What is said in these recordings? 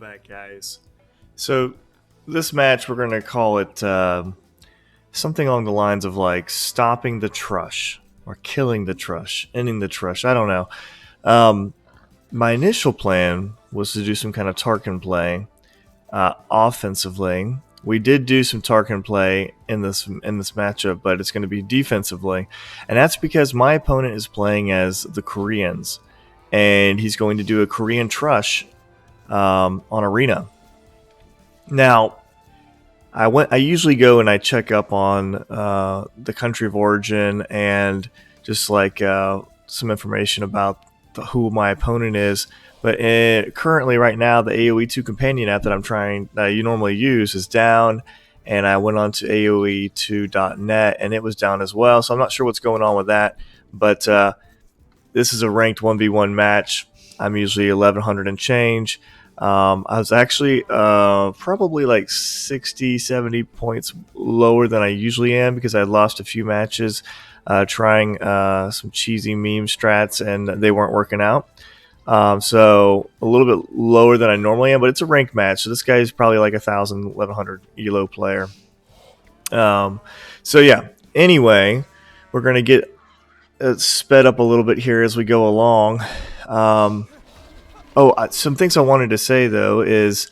back, guys. So this match, we're going to call it something along the lines of like stopping the Trush or killing the Trush, ending the Trush. I don't know. My initial plan was to do some kind of Tarkin play offensively. We did do some Tarkin play in this matchup, but it's going to be defensively, and that's because my opponent is playing as the Koreans, and he's going to do a Korean Trush on Arena. Now, I usually go and I check up on the country of origin and just like some information about who my opponent is. But currently, right now, the AoE2 companion app that you normally use is down, and I went on to AoE2.net and it was down as well. So I'm not sure what's going on with that. But this is a ranked 1v1 match. I'm usually 1100 and change. I was actually probably like 60, 70 points lower than I usually am because I had lost a few matches trying some cheesy meme strats and they weren't working out. So a little bit lower than I normally am, but it's a ranked match. So this guy is probably like 1,000, 1,100 ELO player. So yeah, anyway, we're going to get sped up a little bit here as we go along. Some things I wanted to say though is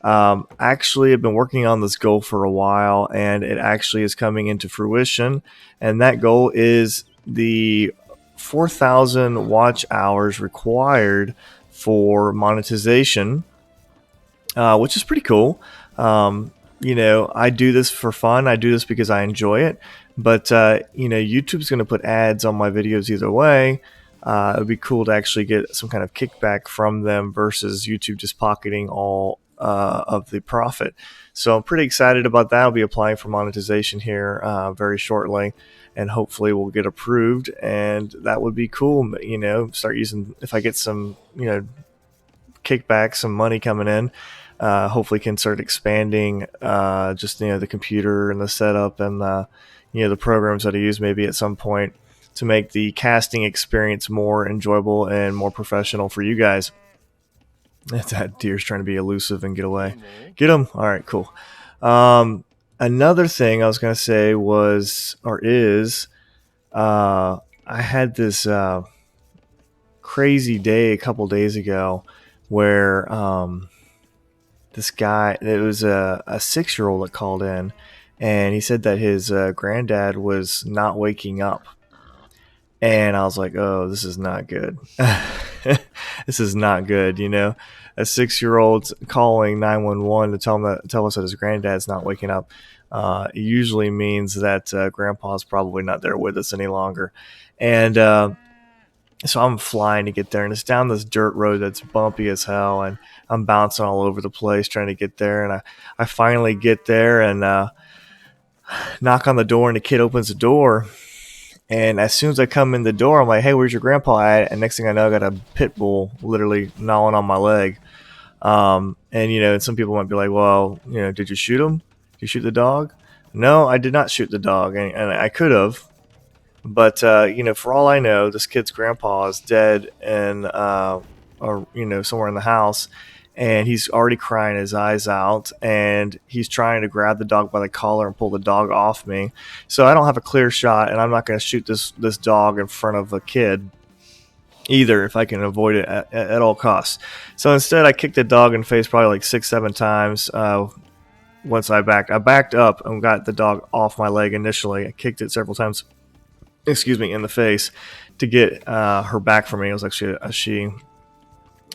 actually I've been working on this goal for a while and it actually is coming into fruition. And that goal is the 4,000 watch hours required for monetization, which is pretty cool. I do this for fun. I do this because I enjoy it. But, YouTube's going to put ads on my videos either way. It would be cool to actually get some kind of kickback from them versus YouTube just pocketing all of the profit. So I'm pretty excited about that. I'll be applying for monetization here very shortly. And hopefully we'll get approved, and that would be cool. Start using, if I get some, kickback, some money coming in, hopefully can start expanding the computer and the setup and the programs that I use maybe at some point to make the casting experience more enjoyable and more professional for you guys. That deer's trying to be elusive and get away. Get him. All right, cool. Another thing I was going to say I had this crazy day a couple days ago where this guy, it was a 6-year-old that called in, and he said that his granddad was not waking up. And I was like, oh, this is not good. This is not good, A 6-year-old calling 911 to tell us that his granddad's not waking up usually means that grandpa's probably not there with us any longer. And so I'm flying to get there, and it's down this dirt road that's bumpy as hell, and I'm bouncing all over the place trying to get there. And I finally get there and knock on the door, and the kid opens the door. And as soon as I come in the door, I'm like, hey, where's your grandpa at? And next thing I know, I got a pit bull literally gnawing on my leg. And some people might be like, well, did you shoot him? Did you shoot the dog? No, I did not shoot the dog. And I could have. But, for all I know, this kid's grandpa is dead and, somewhere in the house. And he's already crying his eyes out, and he's trying to grab the dog by the collar and pull the dog off me. So I don't have a clear shot, and I'm not going to shoot this dog in front of a kid either if I can avoid it at all costs. So instead, I kicked the dog in the face probably like 6-7 times. Once I backed up and got the dog off my leg initially. I kicked it several times, in the face to get her back from me. It was actually a she.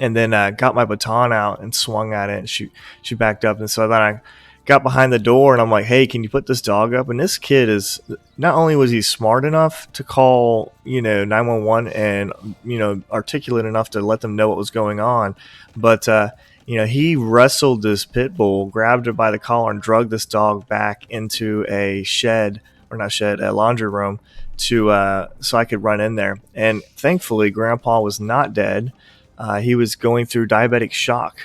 And then got my baton out and swung at it, and she backed up. And so then I got behind the door, and I'm like, hey, can you put this dog up? And this kid is, not only was he smart enough to call, 911 and, articulate enough to let them know what was going on, but, he wrestled this pit bull, grabbed it by the collar, and dragged this dog back into a a laundry room so I could run in there. And thankfully, Grandpa was not dead. He was going through diabetic shock.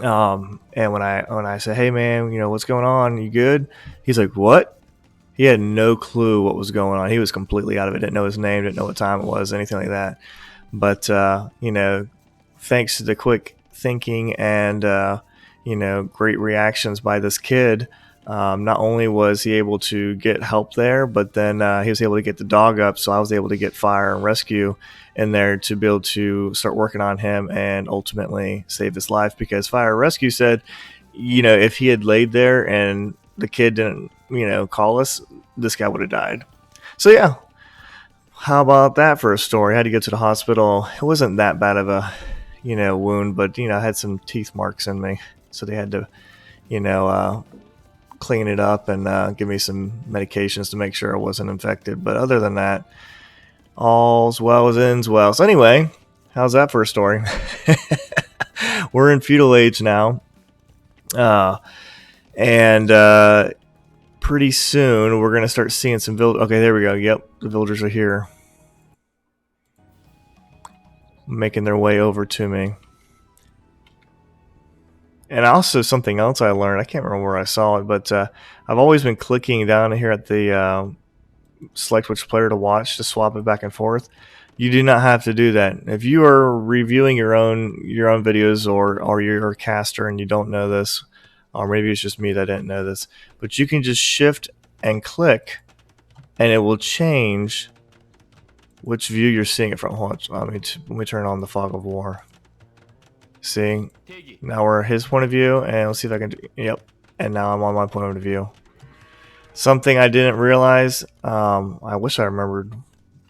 And when I said, hey man, what's going on? You good? He's like, what? He had no clue what was going on. He was completely out of it. Didn't know his name, didn't know what time it was, anything like that. But, thanks to the quick thinking and you know, great reactions by this kid. Not only was he able to get help there, but then he was able to get the dog up, so I was able to get fire and rescue in there to be able to start working on him and ultimately save his life, because fire and rescue said, you know, if he had laid there and the kid didn't, you know, call us, this guy would have died. So yeah, how about that for a story? I had to go to the hospital. It wasn't that bad of a, you know, wound, but, you know, I had some teeth marks in me, so they had to, you know, clean it up and give me some medications to make sure I wasn't infected. But other than that, all's well as ends well. So anyway, how's that for a story? We're in feudal age now, and pretty soon we're gonna start seeing some villagers. Okay, there we go. Yep, the villagers are here, making their way over to me. And also something else I learned, I can't remember where I saw it, but I've always been clicking down here at the select which player to watch to swap it back and forth. You do not have to do that. If you are reviewing your own videos, or you're a caster and you don't know this, or maybe it's just me that didn't know this, but you can just shift and click and it will change which view you're seeing it from. Hold on, let me turn on the Fog of War. See, now we're his point of view, and let's see if I can do, yep, and now I'm on my point of view. Something I didn't realize, I wish I remembered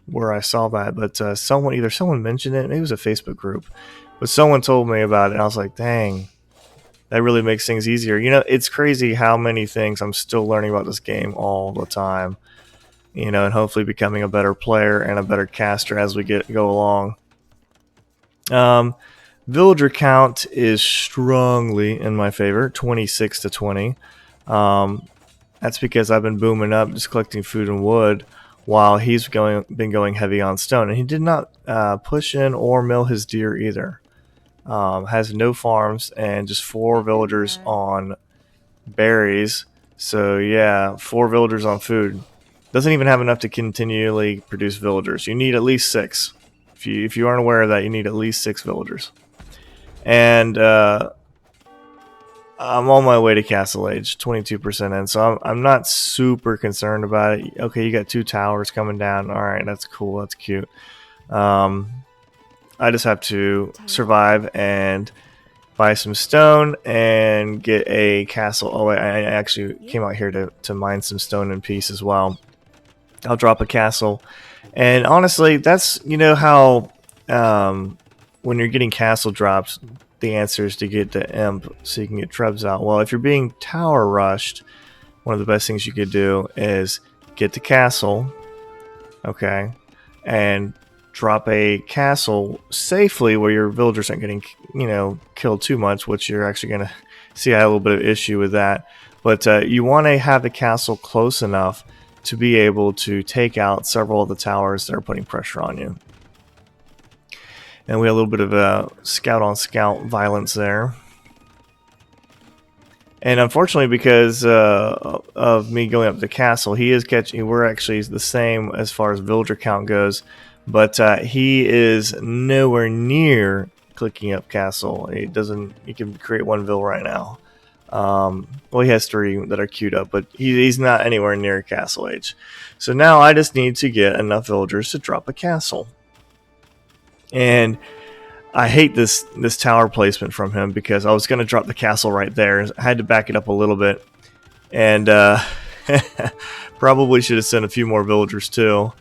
where I saw that, but someone mentioned it, maybe it was a Facebook group, but someone told me about it, and I was like, dang, that really makes things easier. You know, it's crazy how many things I'm still learning about this game all the time, you know, and hopefully becoming a better player and a better caster as we go along. Villager count is strongly in my favor, 26 to 20. That's because I've been booming up, just collecting food and wood, while he's been going heavy on stone. And he did not push in or mill his deer either. Has no farms and just 4 villagers on berries. So yeah, 4 villagers on food. Doesn't even have enough to continually produce villagers. You need at least 6. If you aren't aware of that, you need at least 6 villagers. And I'm on my way to Castle Age, 22% in, so I'm not super concerned about it. Okay, you got 2 towers coming down. All right, that's cool. That's cute. I just have to survive and buy some stone and get a castle. Oh, wait, I actually came out here to mine some stone in peace as well. I'll drop a castle. And honestly, that's, you know, how when you're getting castle drops, the answer is to get the imp so you can get trebs out. Well, if you're being tower rushed, one of the best things you could do is get the castle, okay, and drop a castle safely where your villagers aren't getting, you know, killed too much, which you're actually going to see I had a little bit of issue with that. But you want to have the castle close enough to be able to take out several of the towers that are putting pressure on you. And we have a little bit of a scout-on-scout violence there. And unfortunately, because of me going up to the castle, he is catching. We're actually the same as far as villager count goes, but he is nowhere near clicking up castle. He doesn't. He can create 1 vill right now. Well, he has 3 that are queued up, but he's not anywhere near castle age. So now I just need to get enough villagers to drop a castle. And I hate this tower placement from him, because I was going to drop the castle right there. I had to back it up a little bit. And probably should have sent a few more villagers too,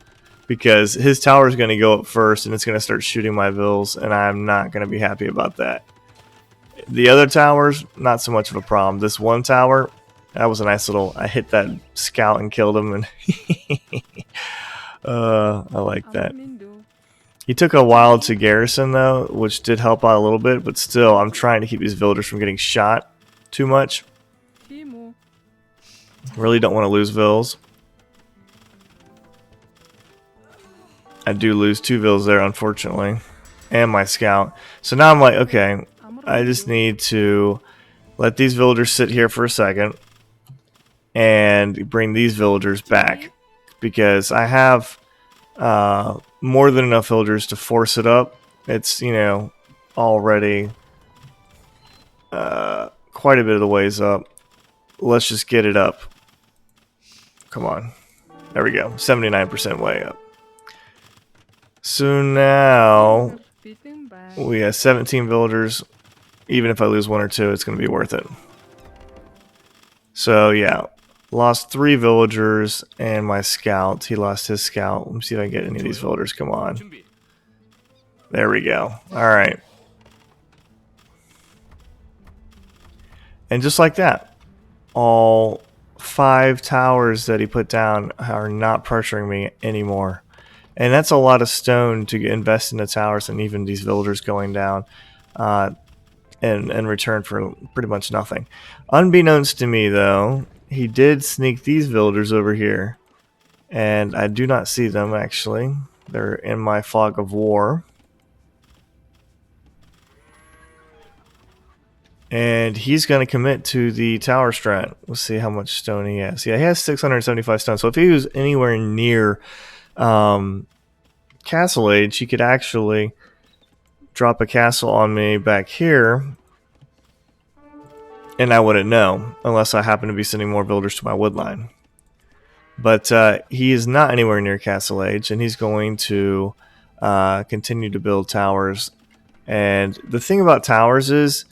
because his tower is going to go up first and it's going to start shooting my vills, and I'm not going to be happy about that. The other towers, not so much of a problem. This one tower, that was a nice little... I hit that scout and killed him, and I like that. He took a while to garrison, though, which did help out a little bit, but still, I'm trying to keep these villagers from getting shot too much. Really don't want to lose vills. I do lose 2 vills there, unfortunately, and my scout. So now I'm like, okay, I just need to let these villagers sit here for a second and bring these villagers back, because I have more than enough villagers to force it up. It's, you know, already quite a bit of the ways up. Let's just get it up. Come on. There we go. 79% way up. So now we have 17 villagers. Even if I lose 1 or 2, it's going to be worth it. So yeah, lost 3 villagers and my scout. He lost his scout. Let me see if I can get any of these villagers. Come on. There we go. Alright. And just like that, all 5 towers that he put down are not pressuring me anymore. And that's a lot of stone to invest in the towers and even these villagers going down in return for pretty much nothing. Unbeknownst to me, though, he did sneak these villagers over here. And I do not see them, actually. They're in my fog of war. And he's going to commit to the tower strat. Let's see how much stone he has. Yeah, he has 675 stone. So if he was anywhere near Castle Age, he could actually drop a castle on me back here. And I wouldn't know, unless I happen to be sending more builders to my wood line. But he is not anywhere near Castle Age, and he's going to continue to build towers. And the thing about towers is,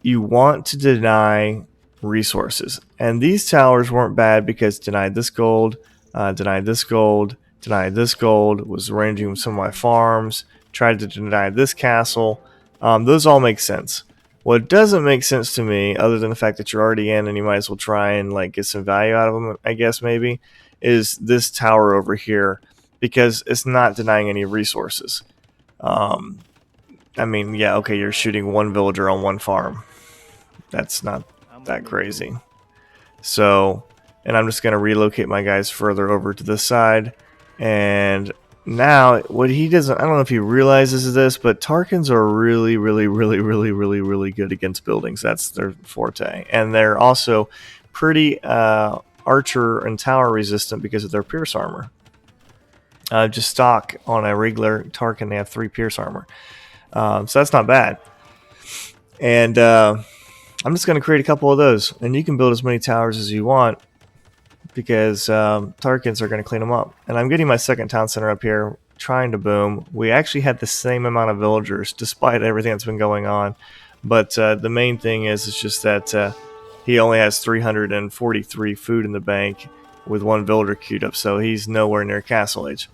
you want to deny resources. And these towers weren't bad because denied this gold, denied this gold, denied this gold, was ranging with some of my farms, tried to deny this castle. Those all make sense. What doesn't make sense to me, other than the fact that you're already in and you might as well try and like get some value out of them, I guess maybe, is this tower over here, because it's not denying any resources. I mean, yeah, okay, you're shooting 1 villager on 1 farm. That's not that crazy. So, and I'm just going to relocate my guys further over to this side. And now, what he doesn't, I don't know if he realizes this, but Tarkans are really, really, really, really, really, really good against buildings. That's their forte. And they're also pretty archer and tower resistant because of their pierce armor. Just stock on a regular Tarkan, they have 3 pierce armor. So that's not bad. And I'm just going to create a couple of those. And you can build as many towers as you want, because Tarkans are going to clean them up. And I'm getting my second town center up here, trying to boom. We actually had the same amount of villagers, despite everything that's been going on. But the main thing is just that he only has 343 food in the bank with 1 villager queued up, so he's nowhere near Castle Age.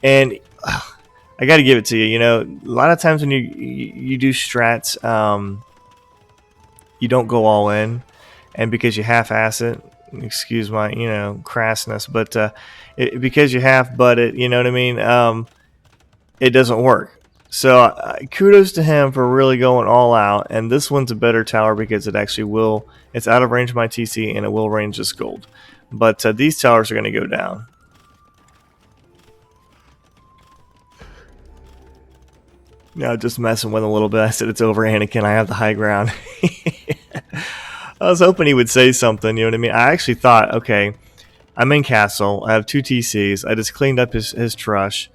And I got to give it to you. You know, a lot of times when you do strats, you don't go all in, and because you half-ass it, excuse my crassness, but because you half-butt it, you know what I mean, it doesn't work. So kudos to him for really going all out. And this one's a better tower because it actually it's out of range of my TC and it will range this gold. But these towers are going to go down. Now, just messing with him a little bit. I said it's over, Anakin. I have the high ground. I was hoping he would say something, you know what I mean? I actually thought, okay, I'm in castle. I have 2 TCs. I just cleaned up his Trush.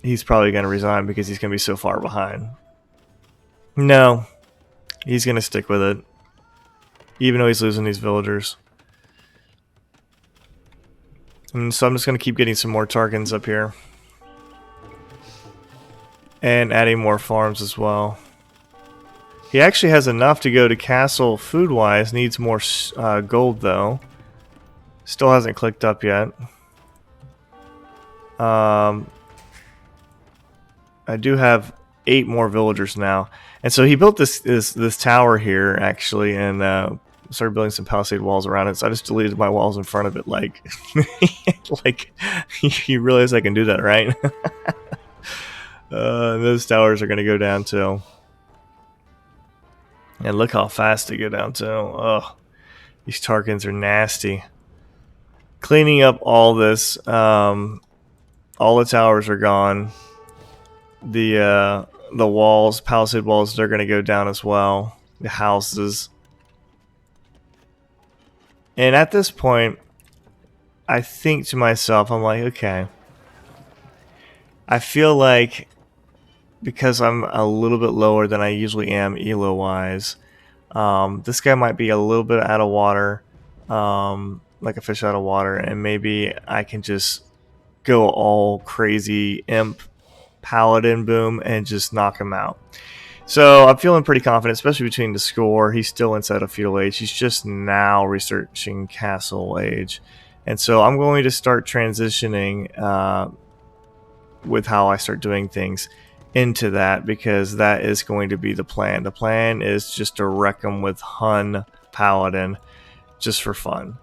He's probably going to resign because he's going to be so far behind. No, he's going to stick with it, even though he's losing these villagers. And so I'm just going to keep getting some more Tarkans up here. And adding more farms as well. He actually has enough to go to castle food-wise. Needs more gold, though. Still hasn't clicked up yet. I do have 8 more villagers now. And so he built this tower here, actually, and started building some palisade walls around it. So I just deleted my walls in front of it, like... like, you realize I can do that, right? Those towers are going to go down too. And look how fast they go down too. Oh, these Tarkans are nasty. Cleaning up all this. All the towers are gone. The walls, palisade walls, they're going to go down as well. The houses. And at this point, I think to myself, I'm like, okay. I feel like because I'm a little bit lower than I usually am elo wise. This guy might be a little bit out of water, like a fish out of water, and maybe I can just go all crazy imp paladin boom and just knock him out. So I'm feeling pretty confident, especially between the score. He's still inside of feudal age. He's just now researching castle age, and so I'm going to start transitioning with how I start doing things into that, because that is going to be the plan. The plan is just to wreck them with Hun paladin just for fun.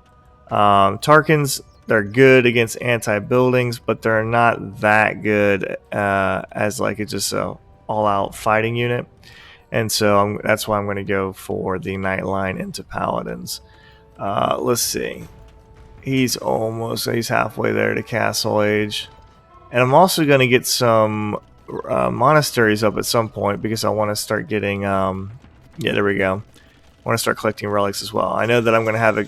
Tarkans, they're good against anti-buildings, but they're not that good as like it's just a all-out fighting unit. And so that's why I'm going to go for the Night Line into Paladins. Let's see. He's halfway there to Castle Age. And I'm also going to get some monasteries up at some point, because I want to start getting... yeah, there we go. I want to start collecting relics as well. I know that I'm going to have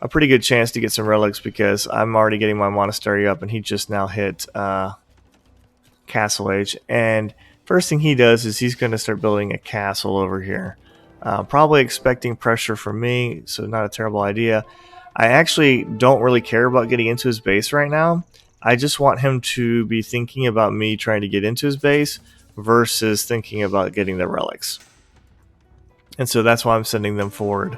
a pretty good chance to get some relics, because I'm already getting my monastery up, and he just now hit Castle Age. And first thing he does is he's going to start building a castle over here. Probably expecting pressure from me, so not a terrible idea. I actually don't really care about getting into his base right now. I just want him to be thinking about me trying to get into his base versus thinking about getting the relics. And so that's why I'm sending them forward,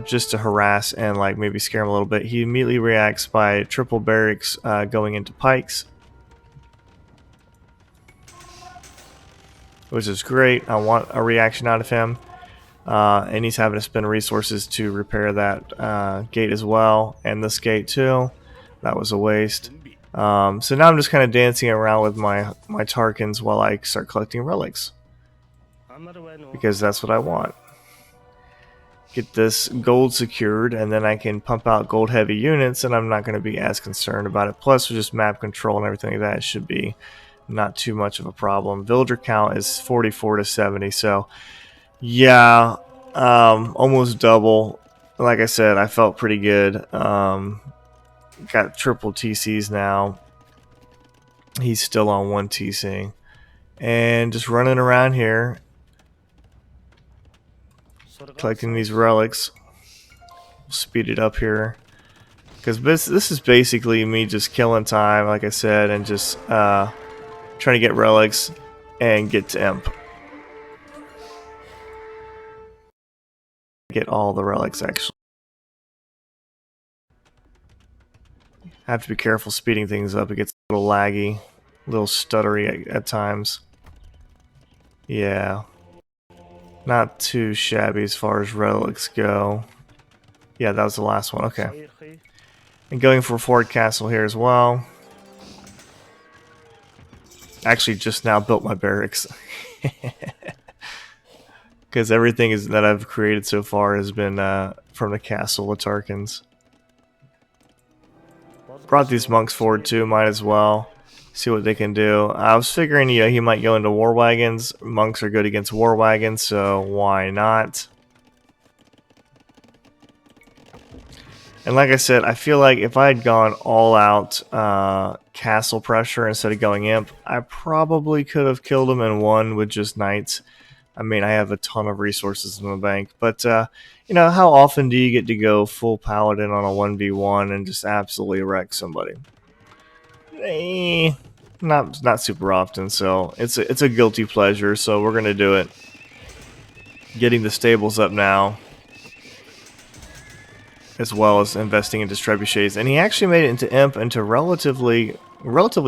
just to harass and like maybe scare him a little bit. He immediately reacts by triple barracks going into pikes, which is great. I want a reaction out of him. And he's having to spend resources to repair that gate as well, and this gate too. That was a waste. So now I'm just kind of dancing around with my Tarkans while I start collecting relics, because that's what I want. Get this gold secured, and then I can pump out gold heavy units, and I'm not going to be as concerned about it. Plus, with just map control and everything like that, it should be not too much of a problem. Villager count is 44 to 70, so yeah, almost double. Like I said, I felt pretty good. Got triple TCs now. He's still on 1 TC. And just running around here, collecting these relics. Speed it up here, because this is basically me just killing time, like I said, and just trying to get relics and get to imp. Get all the relics, actually. I have to be careful speeding things up. It gets a little laggy, a little stuttery at times. Yeah. Not too shabby as far as relics go. Yeah, that was the last one. Okay. And going for Fort Castle here as well. Actually, just now built my barracks. Because everything that I've created so far has been from the Castle of Tarkans. Brought these monks forward too, might as well see what they can do. I was figuring, you know, he might go into war wagons. Monks are good against war wagons, so why not? And like I said, I feel like if I had gone all out castle pressure instead of going imp, I probably could have killed him and won with just knights. I mean, I have a ton of resources in the bank, but you know, how often do you get to go full paladin on a 1v1 and just absolutely wreck somebody? Not super often, so it's a guilty pleasure, so we're gonna do it. Getting the stables up now, as well as investing into trebuchets, and he actually made it into imp into relatively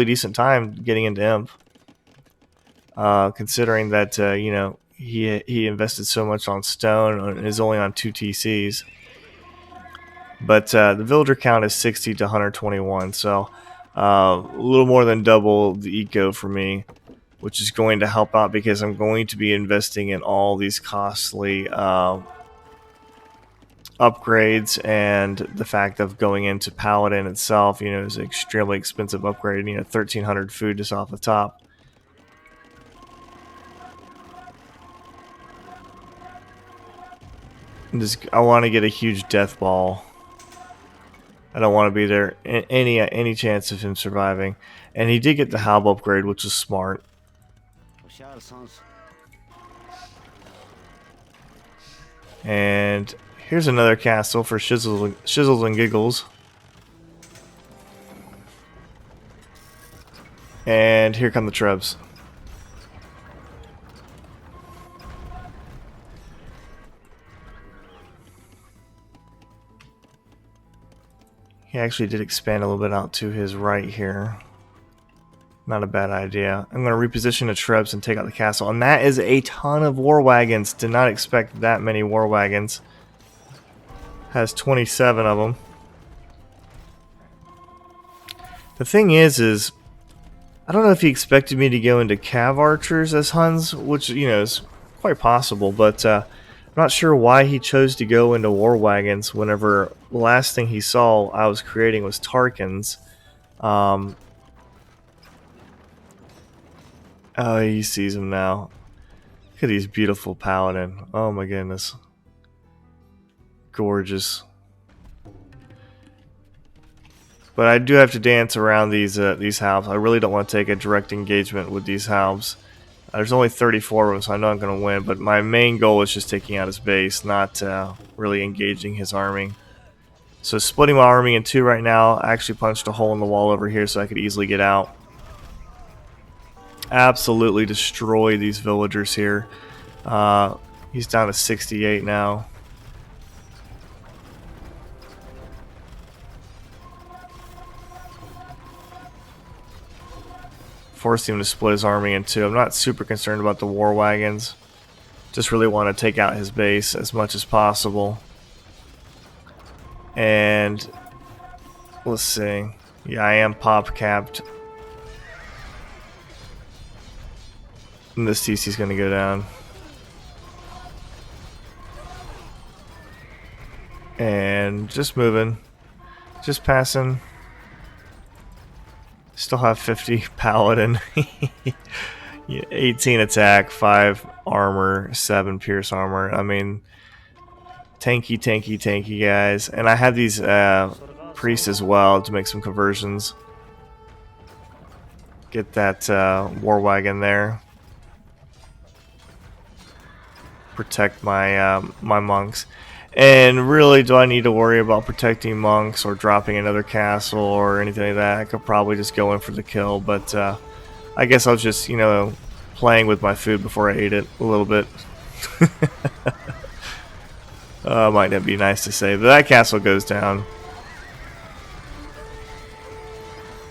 decent time getting into imp, considering that you know, he invested so much on stone and is only on 2 TCs. But the villager count is 60 to 121, so a little more than double the eco for me, which is going to help out because I'm going to be investing in all these costly upgrades, and the fact of going into Paladin itself, you know, is an extremely expensive upgrade. You know, 1,300 food just off the top. I want to get a huge death ball. I don't want to be there any chance of him surviving. And he did get the Halb upgrade, which is smart. And here's another castle for shizzles and giggles. And here come the trebs. He actually did expand a little bit out to his right here. Not a bad idea. I'm going to reposition the trebs and take out the castle. And that is a ton of war wagons. Did not expect that many war wagons. Has 27 of them. The thing is I don't know if he expected me to go into cav archers as Huns, which, you know, is quite possible, but I'm not sure why he chose to go into war wagons whenever the last thing he saw I was creating was Tarkans. Oh, he sees him now. Look at these beautiful paladin. Oh my goodness. Gorgeous. But I do have to dance around these halves. I really don't want to take a direct engagement with these halves. There's only 34 of them, so I know I'm going to win. But my main goal is just taking out his base, not really engaging his army. So splitting my army in two right now. I actually punched a hole in the wall over here so I could easily get out. Absolutely destroy these villagers here. He's down to 68 now. Forced him to split his army in two. I'm not super concerned about the war wagons. Just really want to take out his base as much as possible. And let's see. Yeah, I am pop capped. And this TC is going to go down. And just moving. Just passing. Still have 50 paladin. Yeah, 18 attack, 5 armor, 7 pierce armor. I mean, tanky, tanky, tanky guys. And I have these priests as well to make some conversions. Get that war wagon there. Protect my my monks. And really, do I need to worry about protecting monks or dropping another castle or anything like that? I could probably just go in for the kill, but I guess I'll just, you know, playing with my food before I ate it a little bit. Might not be nice to say, but that castle goes down.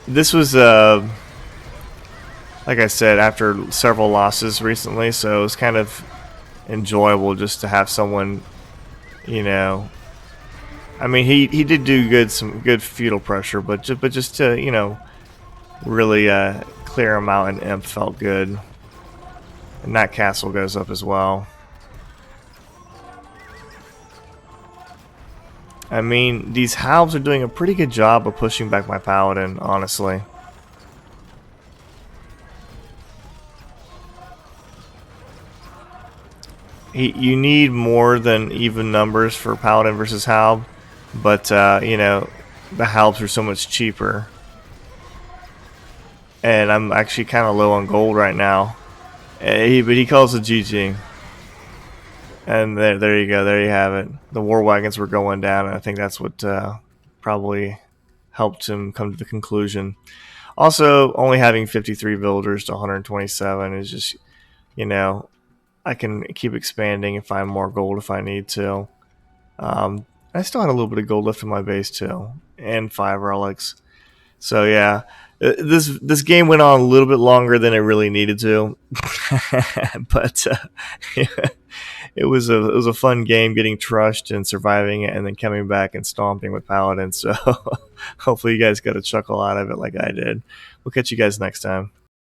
This was, like I said, after several losses recently, so it was kind of enjoyable just to have someone, you know, I mean, he did do some good feudal pressure, but just to, you know, really clear him out, and Imp felt good. And that castle goes up as well. I mean, these halves are doing a pretty good job of pushing back my paladin, honestly. You need more than even numbers for Paladin versus Halb, but you know, the Halbs are so much cheaper. And I'm actually kind of low on gold right now. But he calls it GG. And there you go, there you have it. The war wagons were going down, and I think that's what probably helped him come to the conclusion. Also, only having 53 villagers to 127 is just, you know, I can keep expanding and find more gold if I need to. I still had a little bit of gold left in my base too, and 5 relics. So yeah, this game went on a little bit longer than it really needed to, but it was a fun game, getting trushed and surviving it, and then coming back and stomping with Paladin. So hopefully you guys got a chuckle out of it like I did. We'll catch you guys next time.